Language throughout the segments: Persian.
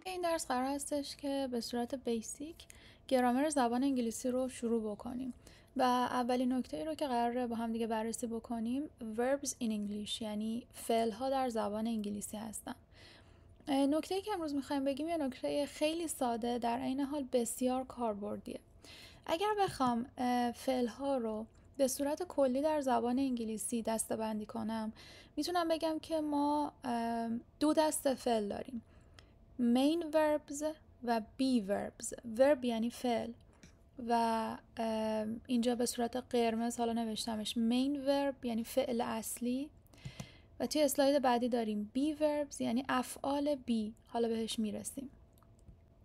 این درس قرار هستش که به صورت بیسیک گرامر زبان انگلیسی رو شروع بکنیم و اولین نکته رو که قراره با هم دیگه بررسی بکنیم verbs in English، یعنی فعل ها در زبان انگلیسی هستن. نکته‌ای که امروز میخوایم بگیم یه نکته خیلی ساده در عین حال بسیار کاربردیه. اگر بخوام فعل ها رو به صورت کلی در زبان انگلیسی دسته‌بندی کنم، میتونم بگم که ما دو دسته فعل داریم: main verbs و be verbs. verb یعنی فعل و اینجا به صورت قرمز حالا نوشتمش main verb یعنی فعل اصلی، و توی اسلاید بعدی داریم be verbs یعنی افعال be، حالا بهش میرسیم.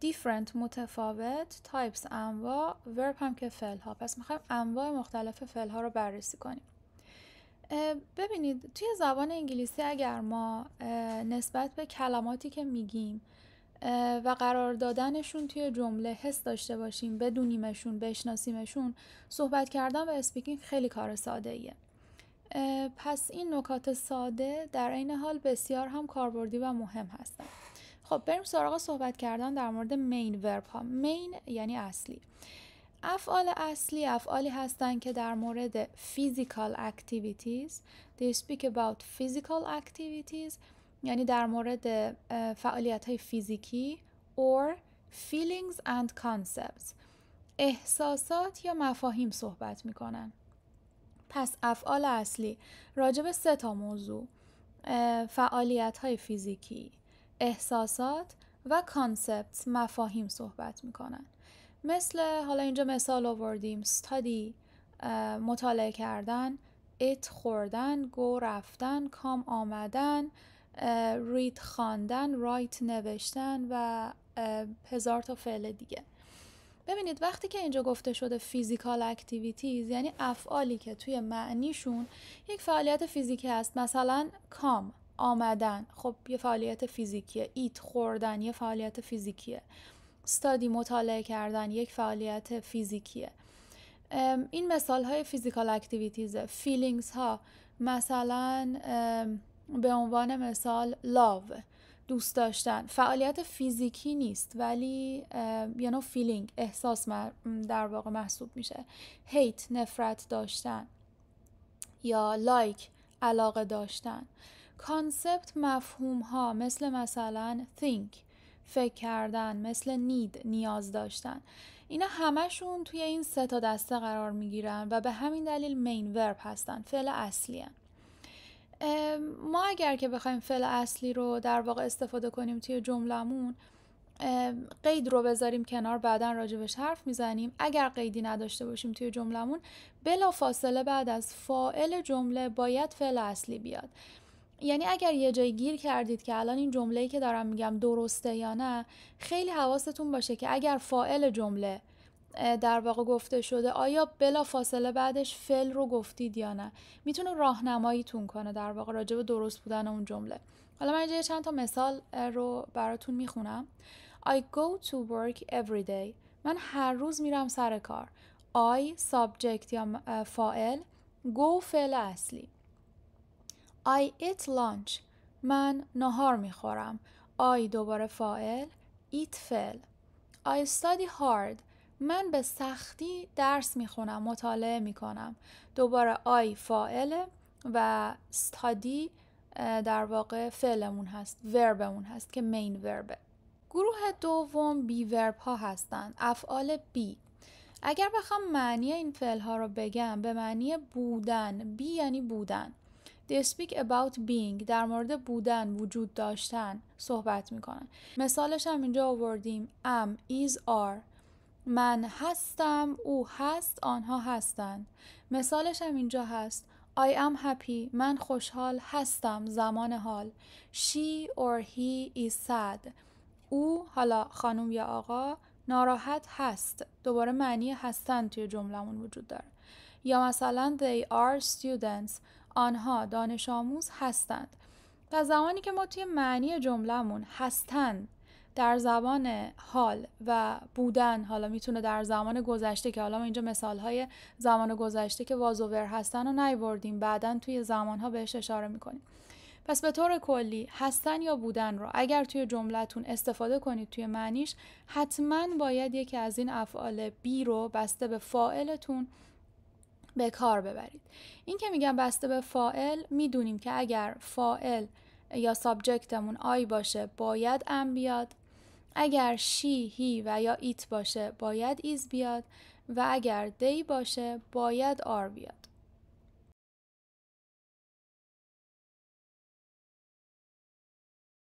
different متفاوت، types انواع، verb هم که فعل ها. پس میخوایم انواع مختلف فعل ها رو بررسی کنیم. ببینید توی زبان انگلیسی اگر ما نسبت به کلماتی که میگیم و قرار دادنشون توی جمله حس داشته باشیم، بدونیمشون، بشناسیمشون، صحبت کردن و اسپیکینگ خیلی کار ساده ایه. پس این نکات ساده در عین حال بسیار هم کاربردی و مهم هستن. خب بریم سراغ صحبت کردن در مورد مین ورب ها. مین یعنی اصلی. افعال اصلی افعالی هستن که در مورد physical activities they speak about physical activities، یعنی در مورد فعالیت های فیزیکی or feelings and concepts، احساسات یا مفاهیم صحبت میکنن. پس افعال اصلی راجع به 3 موضوع: فعالیت های فیزیکی، احساسات و کانسپت، مفاهیم صحبت میکنن. مثل حالا اینجا مثال آوردیم study مطالعه کردن، eat خوردن، go رفتن، come آمدن، read خواندن، write نوشتن و 1000 تا فعل دیگه. ببینید وقتی که اینجا گفته شده physical activities یعنی افعالی که توی معنیشون یک فعالیت فیزیکی هست. مثلا come آمدن، خب یه فعالیت فیزیکیه. eat خوردن یه فعالیت فیزیکیه. study مطالعه کردن یک فعالیت فیزیکیه. این مثال های physical activities. feelings ها مثلا به عنوان مثال love دوست داشتن، فعالیت فیزیکی نیست ولی feeling احساس در واقع محسوب میشه. hate نفرت داشتن یا like علاقه داشتن. کانسپت مفهوم ها مثلا think فکر کردن، مثل need نیاز داشتن. اینا همشون توی این 3 تا دسته قرار میگیرن و به همین دلیل مین ورب هستن، فعل اصلی هن. ما اگر که بخوایم فعل اصلی رو در واقع استفاده کنیم توی جملمون، قید رو بذاریم کنار، بعداً راجبش حرف میزنیم. اگر قیدی نداشته باشیم توی جملمون، بلا فاصله بعد از فاعل جمله باید فعل اصلی بیاد. یعنی اگر یه جای گیر کردید که الان این جمله‌ای که دارم میگم درسته یا نه، خیلی حواستون باشه که اگر فاعل جمله در واقع گفته شده آیا بلا فاصله بعدش فعل رو گفتید یا نه. میتونه راهنماییتون کنه در واقع راجع به درست بودن اون جمله. حالا من اینجا چند تا مثال رو براتون میخونم. I go to work every day. من هر روز میرم سر کار. I subject یا فاعل، go فعل اصلی. I eat lunch. من نهار میخورم. I دوباره فاعل، eat فعل. I study hard. من به سختی درس میخونم، مطالعه میکنم. دوباره I فاعل و study در واقع فعلمون هست، وربمون هست که مین وربه. گروه دوم بی ورب ها هستند، افعال بی. اگر بخوام معنی این فعل ها رو بگم، به معنی بودن. بی یعنی بودن. They speak about being، در مورد بودن، وجود داشتن صحبت میکنن. مثالش هم اینجا آوردیم am، is، are. من هستم، او هست، آنها هستند. مثالش هم اینجا هست I am happy، من خوشحال هستم، زمان حال. She or he is sad، او حالا خانم یا آقا ناراحت هست، دوباره معنی هستن توی جملمون وجود داره. یا مثلا they are students، آنها دانش آموز هستند. و زمانی که ما توی معنی جملمون هستن در زمان حال و بودن، حالا میتونه در زمان گذشته که حالا ما اینجا مثالهای زمان گذشته که وازوور هستن رو نیاوردیم، بعدن توی زمانها بهش اشاره میکنیم. پس به طور کلی هستن یا بودن رو اگر توی جملتون استفاده کنید توی معنیش، حتما باید یکی از این افعال بی رو بسته به فاعلتون به کار ببرید. این که میگم بسته به فاعل، میدونیم که اگر فاعل یا سابجکتمون آی باشه باید ام بیاد، اگر شی، هی و یا ایت باشه باید ایز بیاد و اگر دی باشه باید آر بیاد.